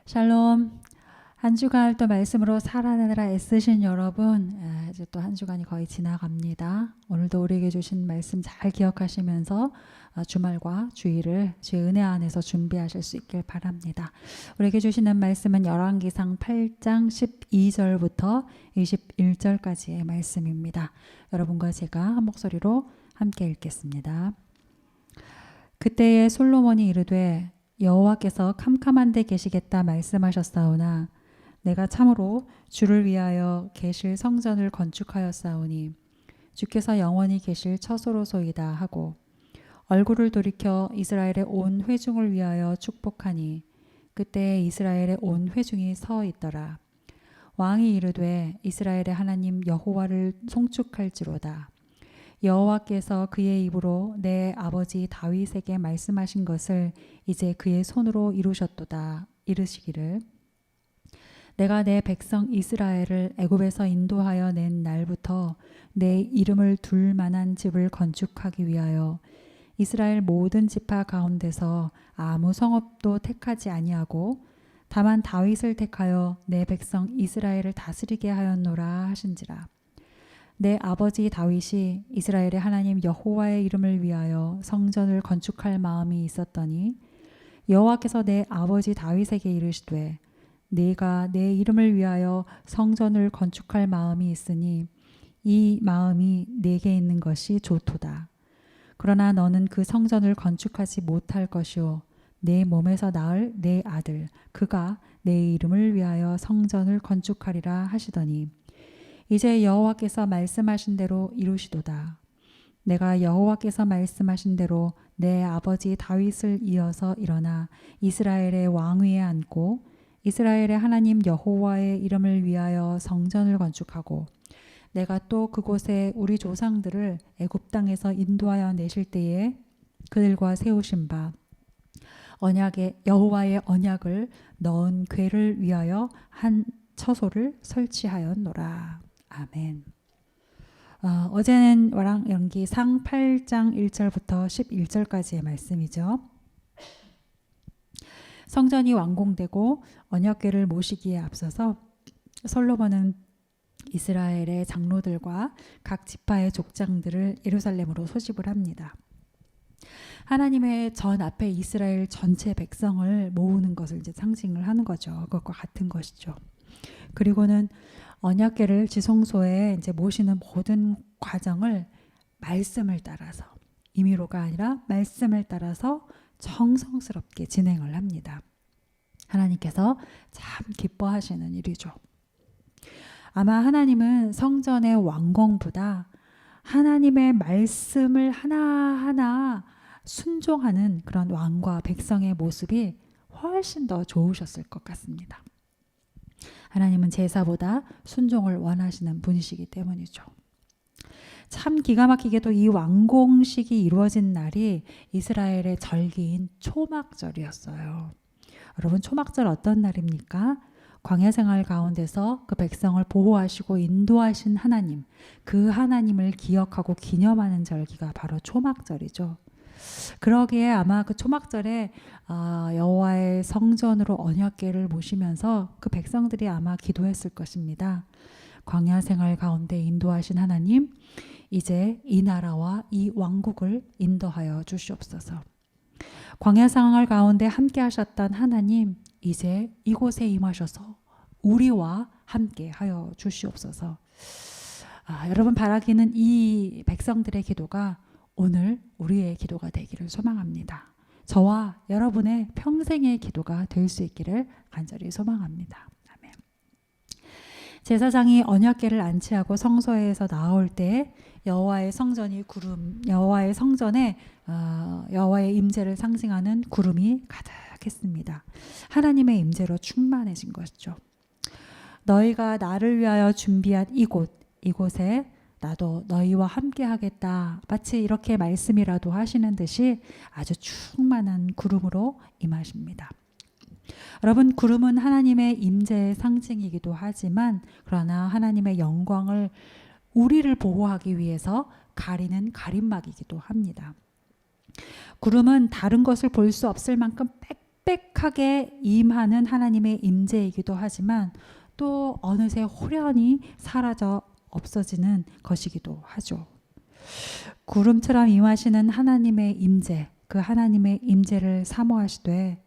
샬롬. 한 주간 또 말씀으로 살아내느라 애쓰신 여러분, 이제 또 한 주간이 거의 지나갑니다. 오늘도 우리에게 주신 말씀 잘 기억하시면서 주말과 주일을 주의 은혜 안에서 준비하실 수 있길 바랍니다. 우리에게 주시는 말씀은 열왕기상 8장 12절부터 21절까지의 말씀입니다. 여러분과 제가 한 목소리로 함께 읽겠습니다. 그때에 솔로몬이 이르되 여호와께서 캄캄한 데 계시겠다 말씀하셨사오나 내가 참으로 주를 위하여 계실 성전을 건축하였사오니 주께서 영원히 계실 처소로소이다 하고 얼굴을 돌이켜 이스라엘의 온 회중을 위하여 축복하니 그때 이스라엘의 온 회중이 서 있더라. 왕이 이르되 이스라엘의 하나님 여호와를 송축할지로다. 여호와께서 그의 입으로 내 아버지 다윗에게 말씀하신 것을 이제 그의 손으로 이루셨도다. 이르시기를 내가 내 백성 이스라엘을 애굽에서 인도하여 낸 날부터 내 이름을 둘 만한 집을 건축하기 위하여 이스라엘 모든 지파 가운데서 아무 성읍도 택하지 아니하고 다만 다윗을 택하여 내 백성 이스라엘을 다스리게 하였노라 하신지라. 내 아버지 다윗이 이스라엘의 하나님 여호와의 이름을 위하여 성전을 건축할 마음이 있었더니 여호와께서 내 아버지 다윗에게 이르시되 네가 내 이름을 위하여 성전을 건축할 마음이 있으니 이 마음이 네게 있는 것이 좋도다. 그러나 너는 그 성전을 건축하지 못할 것이요 내 몸에서 낳을 내 아들 그가 내 이름을 위하여 성전을 건축하리라 하시더니 이제 여호와께서 말씀하신 대로 이루시도다. 내가 여호와께서 말씀하신 대로 내 아버지 다윗을 이어서 일어나 이스라엘의 왕위에 앉고 이스라엘의 하나님 여호와의 이름을 위하여 성전을 건축하고 내가 또 그곳에 우리 조상들을 애굽 땅에서 인도하여 내실 때에 그들과 세우신 바 언약의 여호와의 언약을 넣은 궤를 위하여 한 처소를 설치하였노라. 아멘. 어제는 열왕기상 8장 1절부터 11절까지의 말씀이죠. 성전이 완공되고 언약궤를 모시기에 앞서서 솔로몬은 이스라엘의 장로들과 각 지파의 족장들을 예루살렘으로 소집을 합니다. 하나님의 전 앞에 이스라엘 전체 백성을 모으는 것을 이제 상징을 하는 거죠. 그것과 같은 것이죠. 그리고는 언약궤를 지성소에 이제 모시는 모든 과정을 말씀을 따라서 임의로가 아니라 말씀을 따라서 정성스럽게 진행을 합니다. 하나님께서 참 기뻐하시는 일이죠. 아마 하나님은 성전의 완공보다 하나님의 말씀을 하나하나 순종하는 그런 왕과 백성의 모습이 훨씬 더 좋으셨을 것 같습니다. 하나님은 제사보다 순종을 원하시는 분이시기 때문이죠. 참 기가 막히게도 이 완공식이 이루어진 날이 이스라엘의 절기인 초막절이었어요. 여러분, 초막절 어떤 날입니까? 광야 생활 가운데서 그 백성을 보호하시고 인도하신 하나님, 그 하나님을 기억하고 기념하는 절기가 바로 초막절이죠. 그러기에 아마 그 초막절에 여호와의 성전으로 언약궤를 모시면서 그 백성들이 아마 기도했을 것입니다. 광야 생활 가운데 인도하신 하나님, 이제 이 나라와 이 왕국을 인도하여 주시옵소서. 광야 생활 가운데 함께 하셨던 하나님, 이제 이곳에 임하셔서 우리와 함께 하여 주시옵소서. 여러분, 바라기는 이 백성들의 기도가 오늘 우리의 기도가 되기를 소망합니다. 저와 여러분의 평생의 기도가 될 수 있기를 간절히 소망합니다. 아멘. 제사장이 언약궤를 안치하고 성소에서 나올 때 여호와의 성전이 여호와의 성전에 여호와의 임재를 상징하는 구름이 가득했습니다. 하나님의 임재로 충만해진 것이죠. 너희가 나를 위하여 준비한 이곳에 나도 너희와 함께 하겠다. 마치 이렇게 말씀이라도 하시는 듯이 아주 충만한 구름으로 임하십니다. 여러분, 구름은 하나님의 임재의 상징이기도 하지만 그러나 하나님의 영광을 우리를 보호하기 위해서 가리는 가림막이기도 합니다. 구름은 다른 것을 볼 수 없을 만큼 빽빽하게 임하는 하나님의 임재이기도 하지만 또 어느새 호련히 사라져 없어지는 것이기도 하죠. 구름처럼 임하시는 하나님의 임재, 그 하나님의 임재를 사모하시되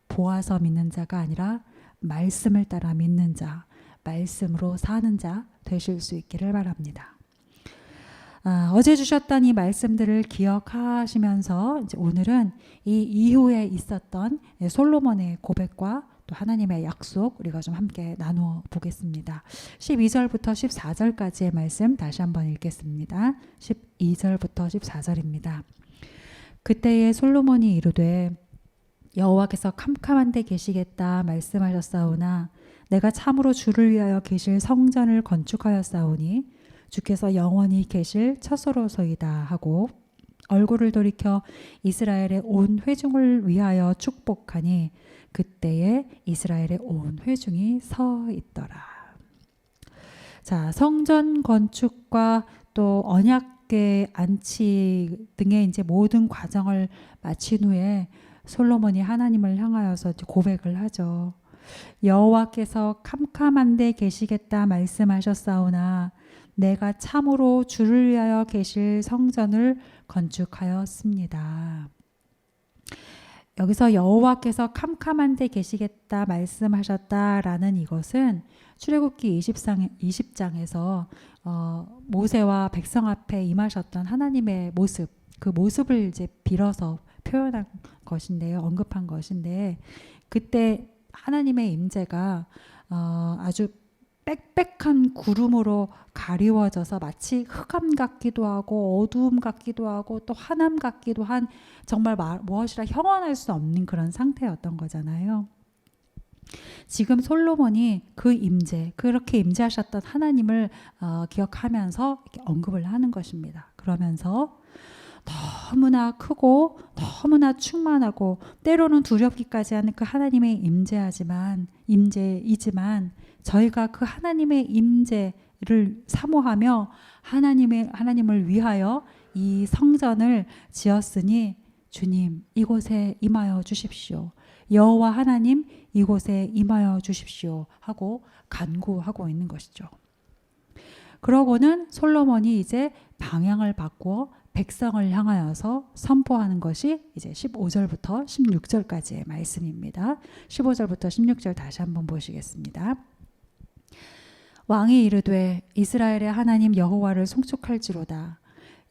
보아서 믿는 자가 아니라 말씀을 따라 믿는 자, 말씀으로 사는 자 되실 수 있기를 바랍니다. 어제 주셨던 이 말씀들을 기억하시면서 이제 오늘은 이 이후에 있었던 솔로몬의 고백과 또 하나님의 약속 우리가 좀 함께 나누어 보겠습니다. 12절부터 14절까지의 말씀 다시 한번 읽겠습니다. 12절부터 14절입니다. 그때에 솔로몬이 이르되 여호와께서 캄캄한 데 계시겠다 말씀하셨사오나 내가 참으로 주를 위하여 계실 성전을 건축하였사오니 주께서 영원히 계실 처소로소이다 하고 얼굴을 돌이켜 이스라엘의 온 회중을 위하여 축복하니 그때에 이스라엘의 온 회중이 서 있더라. 자, 성전 건축과 또 언약궤 안치 등의 이제 모든 과정을 마친 후에 솔로몬이 하나님을 향하여서 고백을 하죠. 여호와께서 캄캄한 데 계시겠다 말씀하셨사오나 내가 참으로 주를 위하여 계실 성전을 건축하였습니다. 여기서 여호와께서 캄캄한 데 계시겠다 말씀하셨다라는 이것은 출애굽기 20장에서 모세와 백성 앞에 임하셨던 하나님의 모습, 그 모습을 이제 빌어서 표현한 것인데요. 언급한 것인데 그때 하나님의 임재가 아주 빽빽한 구름으로 가리워져서 마치 흑암 같기도 하고 어두움 같기도 하고 또 환함 같기도 한 정말 무엇이라 형언할 수 없는 그런 상태였던 거잖아요. 지금 솔로몬이 그 임재, 그렇게 임재하셨던 하나님을 기억하면서 이렇게 언급을 하는 것입니다. 그러면서 너무나 크고 너무나 충만하고 때로는 두렵기까지 하는 그 하나님의 임재이지만 저희가 그 하나님의 임재를 사모하며 하나님을 위하여 이 성전을 지었으니 주님 이곳에 임하여 주십시오. 여호와 하나님 이곳에 임하여 주십시오 하고 간구하고 있는 것이죠. 그러고는 솔로몬이 이제 방향을 바꾸어 백성을 향하여서 선포하는 것이 이제 15절부터 16절까지의 말씀입니다. 15절부터 16절 다시 한번 보시겠습니다. 왕이 이르되 이스라엘의 하나님 여호와를 송축할지로다.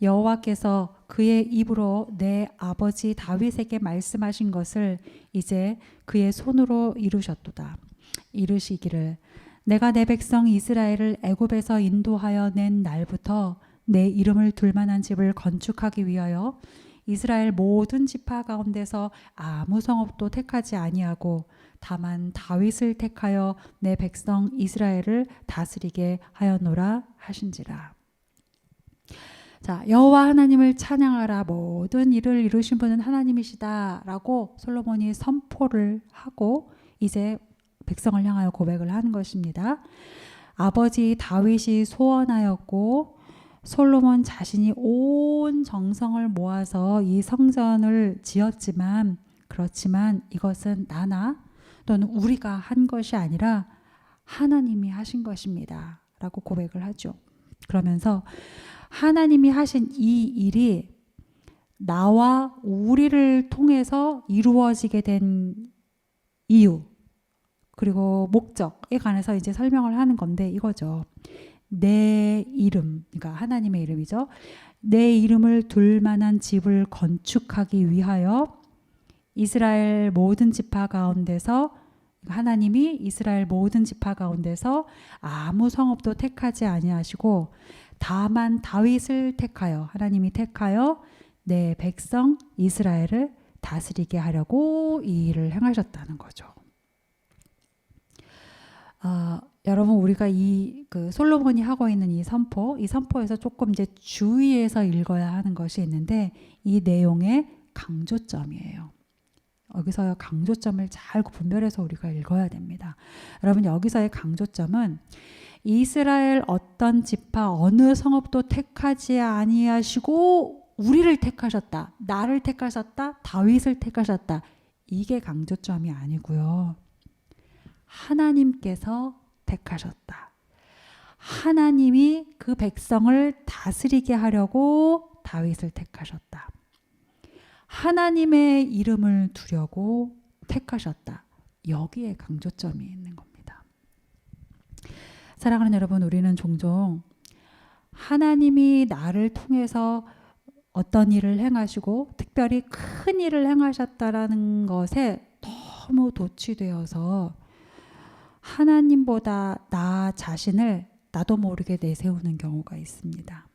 여호와께서 그의 입으로 내 아버지 다윗에게 말씀하신 것을 이제 그의 손으로 이루셨도다. 이르시기를 내가 내 백성 이스라엘을 애굽에서 인도하여 낸 날부터 내 이름을 둘 만한 집을 건축하기 위하여 이스라엘 모든 지파 가운데서 아무 성읍도 택하지 아니하고 다만 다윗을 택하여 내 백성 이스라엘을 다스리게 하였노라 하신지라. 자, 여호와 하나님을 찬양하라. 모든 일을 이루신 분은 하나님이시다라고 솔로몬이 선포를 하고 이제 백성을 향하여 고백을 하는 것입니다. 아버지 다윗이 소원하였고 솔로몬 자신이 온 정성을 모아서 이 성전을 지었지만 그렇지만 이것은 나나 또는 우리가 한 것이 아니라 하나님이 하신 것입니다 라고 고백을 하죠. 그러면서 하나님이 하신 이 일이 나와 우리를 통해서 이루어지게 된 이유 그리고 목적에 관해서 이제 설명을 하는 건데 이거죠. 내 이름, 그러니까 하나님의 이름이죠. 내 이름을 둘 만한 집을 건축하기 위하여 이스라엘 모든 지파 가운데서 하나님이 이스라엘 모든 지파 가운데서 아무 성읍도 택하지 아니하시고 다만 다윗을 택하여 하나님이 택하여 내 백성 이스라엘을 다스리게 하려고 이 일을 행하셨다는 거죠. 여러분 우리가 그 솔로몬이 하고 있는 이 선포에서 조금 이제 주의해서 읽어야 하는 것이 있는데 이 내용의 강조점이에요. 여기서 강조점을 잘 분별해서 우리가 읽어야 됩니다. 여러분 여기서의 강조점은 이스라엘 어떤 지파 어느 성읍도 택하지 아니하시고 우리를 택하셨다. 나를 택하셨다. 다윗을 택하셨다. 이게 강조점이 아니고요. 하나님께서 택하셨다. 하나님이 그 백성을 다스리게 하려고 다윗을 택하셨다. 하나님의 이름을 두려고 택하셨다. 여기에 강조점이 있는 겁니다. 사랑하는 여러분, 우리는 종종 하나님이 나를 통해서 어떤 일을 행하시고 특별히 큰 일을 행하셨다라는 것에 너무 도취되어서 하나님보다 나 자신을 나도 모르게 내세우는 경우가 있습니다.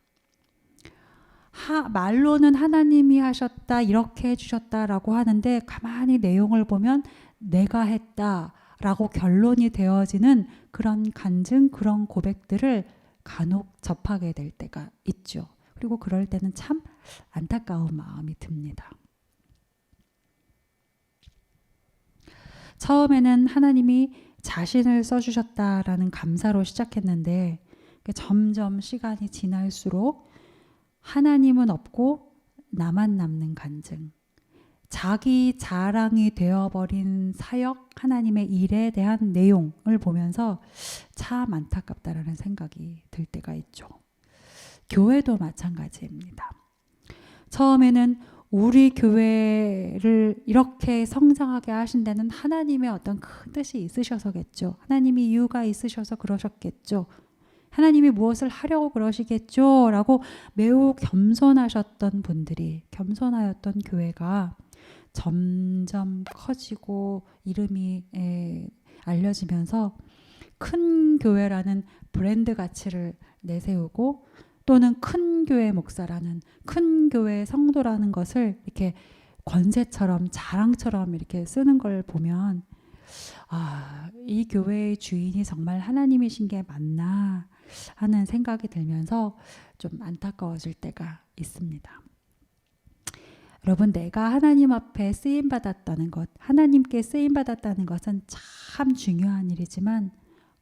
말로는 하나님이 하셨다, 이렇게 해주셨다라고 하는데 가만히 내용을 보면 내가 했다라고 결론이 되어지는 그런 간증, 그런 고백들을 간혹 접하게 될 때가 있죠. 그리고 그럴 때는 참 안타까운 마음이 듭니다. 처음에는 하나님이 자신을 써주셨다라는 감사로 시작했는데 점점 시간이 지날수록 하나님은 없고 나만 남는 간증, 자기 자랑이 되어버린 사역, 하나님의 일에 대한 내용을 보면서 참 안타깝다라는 생각이 들 때가 있죠. 교회도 마찬가지입니다. 처음에는 우리 교회를 이렇게 성장하게 하신 데는 하나님의 어떤 큰 뜻이 있으셔서겠죠. 하나님이 이유가 있으셔서 그러셨겠죠. 하나님이 무엇을 하려고 그러시겠죠? 라고 매우 겸손하셨던 분들이, 겸손하였던 교회가 점점 커지고 이름이 알려지면서 큰 교회라는 브랜드 가치를 내세우고 또는 큰 교회 목사라는, 큰 교회 성도라는 것을 이렇게 권세처럼 자랑처럼 이렇게 쓰는 걸 보면 이 교회의 주인이 정말 하나님이신 게 맞나 하는 생각이 들면서 좀 안타까워질 때가 있습니다. 여러분, 내가 하나님 앞에 쓰임받았다는 것, 하나님께 쓰임받았다는 것은 참 중요한 일이지만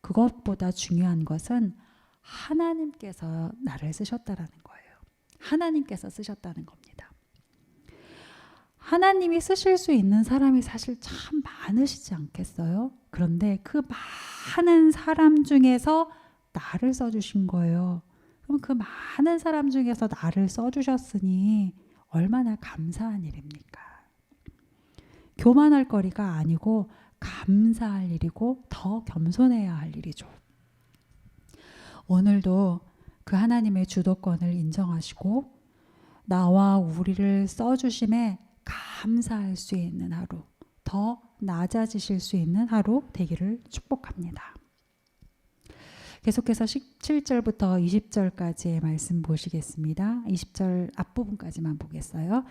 그것보다 중요한 것은 하나님께서 나를 쓰셨다라는 거예요. 하나님께서 쓰셨다는 겁니다. 하나님이 쓰실 수 있는 사람이 사실 참 많으시지 않겠어요? 그런데 그 많은 사람 중에서 나를 써주신 거예요. 그럼 그 많은 사람 중에서 나를 써주셨으니 얼마나 감사한 일입니까? 교만할 거리가 아니고 감사할 일이고 더 겸손해야 할 일이죠. 오늘도 그 하나님의 주도권을 인정하시고 나와 우리를 써주심에 감사할 수 있는 하루, 더 낮아지실 수 있는 하루 되기를 축복합니다. 계속해서 17절부터 20절까지의 말씀 보시겠습니다. 20절 앞부분까지만 보겠어요.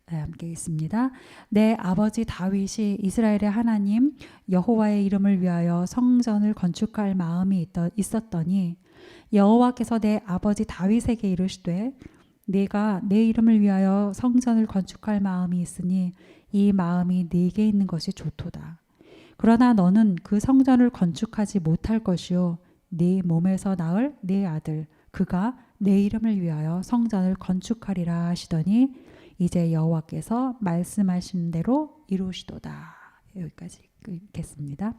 함께 있습니다. 내 아버지 다윗이 이스라엘의 하나님 여호와의 이름을 위하여 성전을 건축할 마음이 있었더니 여호와께서 내 아버지 다윗에게 이르시되 네가 내 이름을 위하여 성전을 건축할 마음이 있으니 이 마음이 네게 있는 것이 좋도다. 그러나 너는 그 성전을 건축하지 못할 것이요 네 몸에서 낳을 네 아들 그가 내 이름을 위하여 성전을 건축하리라 하시더니 이제 여호와께서 말씀하신 대로 이루시도다. 여기까지 읽겠습니다.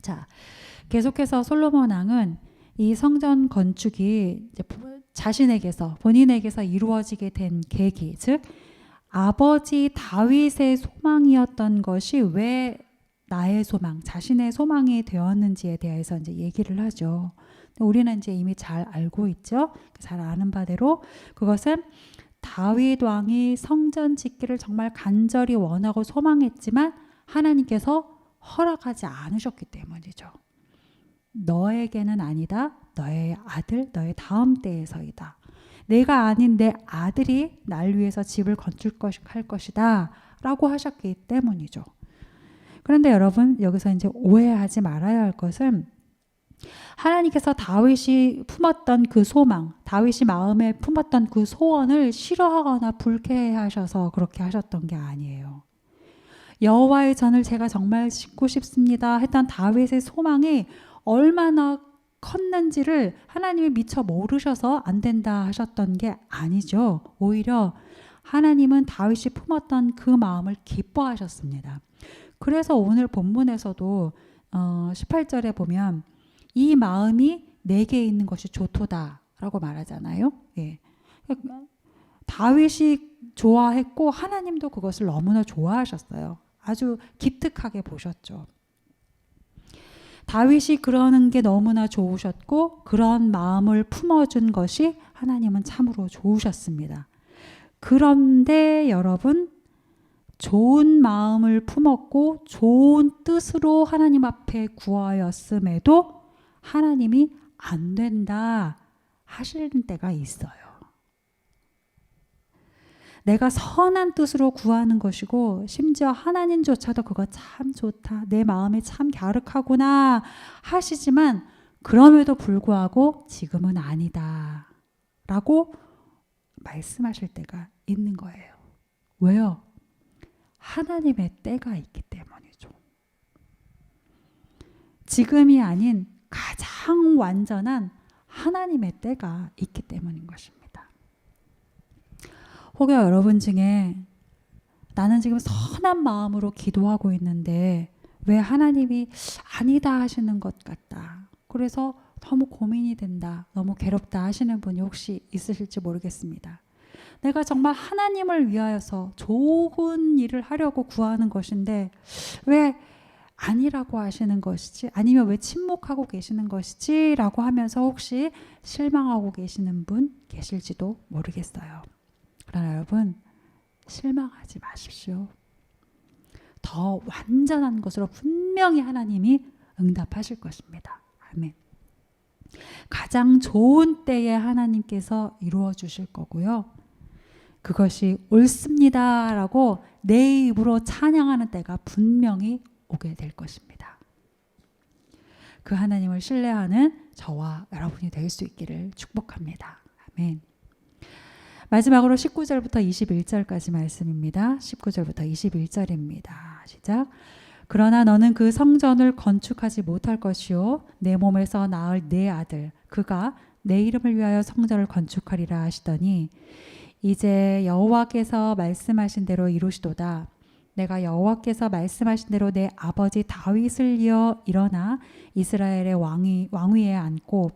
자, 계속해서 솔로몬 왕은 이 성전 건축이 이제 자신에게서 본인에게서 이루어지게 된 계기, 즉 아버지 다윗의 소망이었던 것이 왜 나의 소망, 자신의 소망이 되었는지에 대해서 이제 얘기를 하죠. 우리는 이제 이미 잘 알고 있죠. 잘 아는 바대로 그것은 다윗 왕이 성전 짓기를 정말 간절히 원하고 소망했지만 하나님께서 허락하지 않으셨기 때문이죠. 너에게는 아니다. 너의 아들, 너의 다음 때에서이다. 내가 아닌 내 아들이 날 위해서 집을 건축할 것이다 라고 하셨기 때문이죠. 그런데 여러분, 여기서 이제 오해하지 말아야 할 것은 하나님께서 다윗이 품었던 그 소망, 다윗이 마음에 품었던 그 소원을 싫어하거나 불쾌해하셔서 그렇게 하셨던 게 아니에요. 여호와의 전을 제가 정말 짓고 싶습니다 했던 다윗의 소망이 얼마나 컸는지를 하나님이 미처 모르셔서 안 된다 하셨던 게 아니죠. 오히려 하나님은 다윗이 품었던 그 마음을 기뻐하셨습니다. 그래서 오늘 본문에서도 18절에 보면 이 마음이 내게 있는 것이 좋도다 라고 말하잖아요. 예. 다윗이 좋아했고 하나님도 그것을 너무나 좋아하셨어요. 아주 기특하게 보셨죠. 다윗이 그러는 게 너무나 좋으셨고 그런 마음을 품어준 것이 하나님은 참으로 좋으셨습니다. 그런데 여러분, 좋은 마음을 품었고 좋은 뜻으로 하나님 앞에 구하였음에도 하나님이 안 된다 하시는 때가 있어요. 내가 선한 뜻으로 구하는 것이고 심지어 하나님조차도 그거 참 좋다, 내 마음이 참 갸륵하구나 하시지만 그럼에도 불구하고 지금은 아니다 라고 말씀하실 때가 있는 거예요. 왜요? 하나님의 때가 있기 때문이죠. 지금이 아닌 가장 완전한 하나님의 때가 있기 때문인 것입니다. 혹여 여러분 중에 나는 지금 선한 마음으로 기도하고 있는데 왜 하나님이 아니다 하시는 것 같다. 그래서 너무 고민이 된다. 너무 괴롭다 하시는 분이 혹시 있으실지 모르겠습니다. 내가 정말 하나님을 위하여서 좋은 일을 하려고 구하는 것인데 왜 아니라고 하시는 것이지? 아니면 왜 침묵하고 계시는 것이지? 라고 하면서 혹시 실망하고 계시는 분 계실지도 모르겠어요. 그러나 여러분, 실망하지 마십시오. 더 완전한 것으로 분명히 하나님이 응답하실 것입니다. 아멘. 가장 좋은 때에 하나님께서 이루어 주실 거고요. 그것이 옳습니다 라고 내 입으로 찬양하는 때가 분명히 오게 될 것입니다. 그 하나님을 신뢰하는 저와 여러분이 될 수 있기를 축복합니다. 아멘. 마지막으로 19절부터 21절까지 말씀입니다. 19절부터 21절입니다. 시작. 그러나 너는 그 성전을 건축하지 못할 것이요 내 몸에서 낳을 내 아들 그가 내 이름을 위하여 성전을 건축하리라 하시더니 이제 여호와께서 말씀하신 대로 이루시도다. 내가 여호와께서 말씀하신 대로 내 아버지 다윗을 이어 일어나 이스라엘의 왕위에 앉고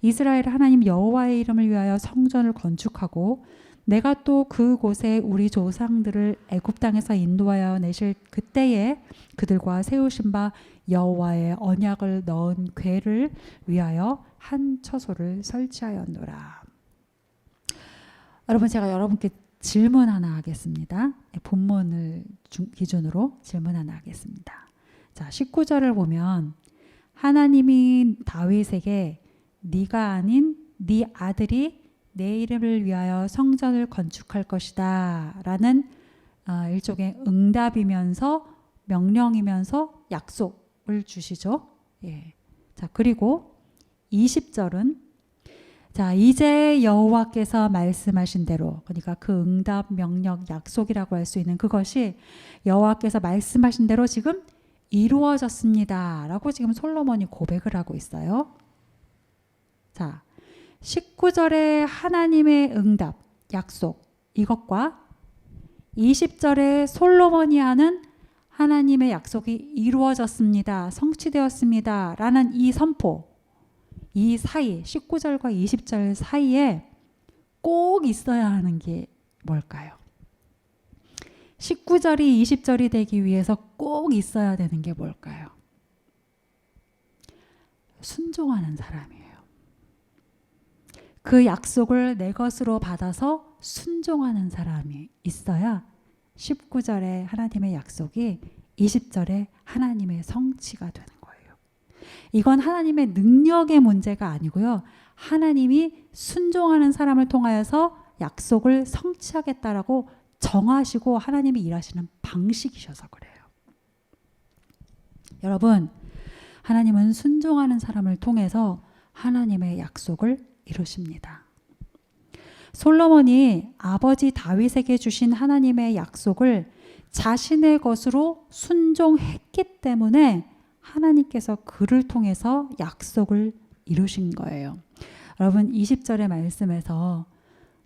이스라엘 하나님 여호와의 이름을 위하여 성전을 건축하고 내가 또 그곳에 우리 조상들을 애굽 땅에서 인도하여 내실 그때에 그들과 세우신 바 여호와의 언약을 넣은 궤를 위하여 한 처소를 설치하였노라. 여러분, 제가 여러분께 질문 하나 하겠습니다. 본문을 기준으로 질문 하나 하겠습니다. 자, 19절을 보면 하나님이 다윗에게 네가 아닌 네 아들이 내 이름을 위하여 성전을 건축할 것이다 라는 일종의 응답이면서 명령이면서 약속을 주시죠. 예. 자, 그리고 20절은 자, 이제 여호와께서 말씀하신 대로, 그러니까 그 응답, 명령, 약속이라고 할 수 있는 그것이 여호와께서 말씀하신 대로 지금 이루어졌습니다 라고 지금 솔로몬이 고백을 하고 있어요. 자, 19절에 하나님의 응답, 약속 이것과 20절에 솔로몬이 하는 하나님의 약속이 이루어졌습니다, 성취되었습니다 라는 이 선포, 이 사이 19절과 20절 사이에 꼭 있어야 하는 게 뭘까요? 19절이 20절이 되기 위해서 꼭 있어야 되는 게 뭘까요? 순종하는 사람이에요. 그 약속을 내 것으로 받아서 순종하는 사람이 있어야 19절에 하나님의 약속이 20절에 하나님의 성취가 되는 거예요. 이건 하나님의 능력의 문제가 아니고요. 하나님이 순종하는 사람을 통하여서 약속을 성취하겠다라고 정하시고 하나님이 일하시는 방식이셔서 그래요. 여러분, 하나님은 순종하는 사람을 통해서 하나님의 약속을 이루십니다. 솔로몬이 아버지 다윗에게 주신 하나님의 약속을 자신의 것으로 순종했기 때문에 하나님께서 그를 통해서 약속을 이루신 거예요. 여러분, 20절의 말씀에서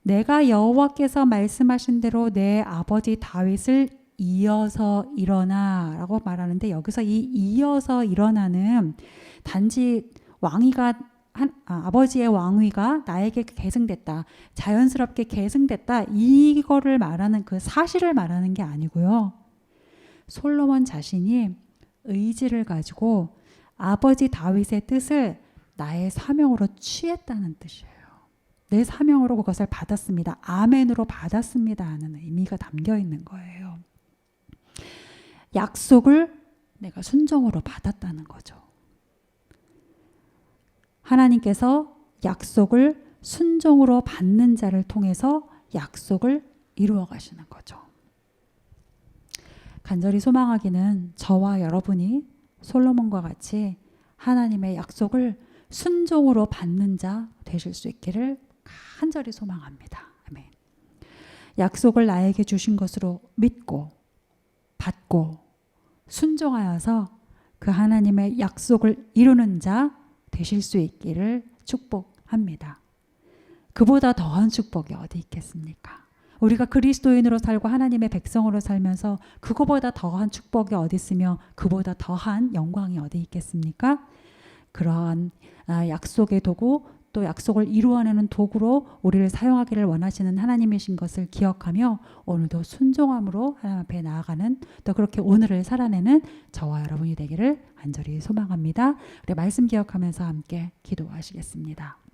내가 여호와께서 말씀하신 대로 내 아버지 다윗을 이어서 일어나 라고 말하는데, 여기서 이 이어서 일어나는 단지 아버지의 왕위가 나에게 계승됐다, 자연스럽게 계승됐다, 이거를 말하는, 그 사실을 말하는 게 아니고요. 솔로몬 자신이 의지를 가지고 아버지 다윗의 뜻을 나의 사명으로 취했다는 뜻이에요. 내 사명으로 그것을 받았습니다, 아멘으로 받았습니다 하는 의미가 담겨 있는 거예요. 약속을 내가 순종으로 받았다는 거죠. 하나님께서 약속을 순종으로 받는 자를 통해서 약속을 이루어 가시는 거죠. 간절히 소망하기는 저와 여러분이 솔로몬과 같이 하나님의 약속을 순종으로 받는 자 되실 수 있기를 간절히 소망합니다. 아멘. 약속을 나에게 주신 것으로 믿고 받고 순종하여서 그 하나님의 약속을 이루는 자 되실 수 있기를 축복합니다. 그보다 더한 축복이 어디 있겠습니까? 우리가 그리스도인으로 살고 하나님의 백성으로 살면서 그거보다 더한 축복이 어디 있으며 그보다 더한 영광이 어디 있겠습니까? 그러한 약속의 도구, 또 약속을 이루어내는 도구로 우리를 사용하기를 원하시는 하나님이신 것을 기억하며 오늘도 순종함으로 하나님 앞에 나아가는, 또 그렇게 오늘을 살아내는 저와 여러분이 되기를 간절히 소망합니다. 우리 말씀 기억하면서 함께 기도하시겠습니다.